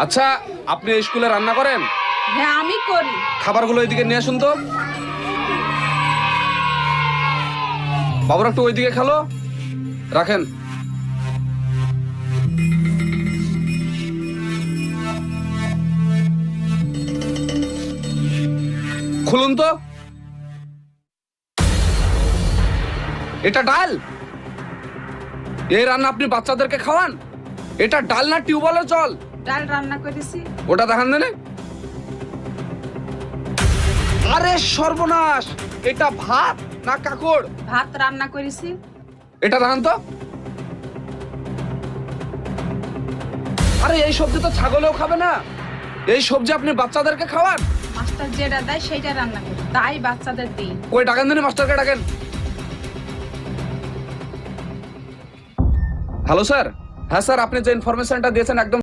আচ্ছা, আপনি এই স্কুলে রান্না করেন? হ্যাঁ আমি করি। খাবারগুলো এদিকে নিয়ে আসুন তো। বাবুরা একটু ওইদিকে খেলো, রাখেন। খুলুন তো। এটা ডাল? এই রান্না আপনি বাচ্চাদেরকে খাওয়ান? এটা ডাল না টিউবওয়েলের জল? ডাল রান্না করেছি। ওটা দেখান দেনে। আরে সর্বনাশ, এটা ভাত না কাকড়? ভাত রান্না করেছি। এটা দেখান তো। আরে এই সবজি তো ছাগলেও খাবে না, এই সবজি আপনি বাচ্চাদেরকে খাওয়ান? মাস্টার যেটা দেয় সেইটা রান্না করি, তাই বাচ্চাদের দিই। ওই ডাকেন দিনে, মাস্টারকে ডাকেন। Hello sir. হ্যাঁ স্যার, আপনি যে ইনফরমেশনটা দিয়েছেন একদম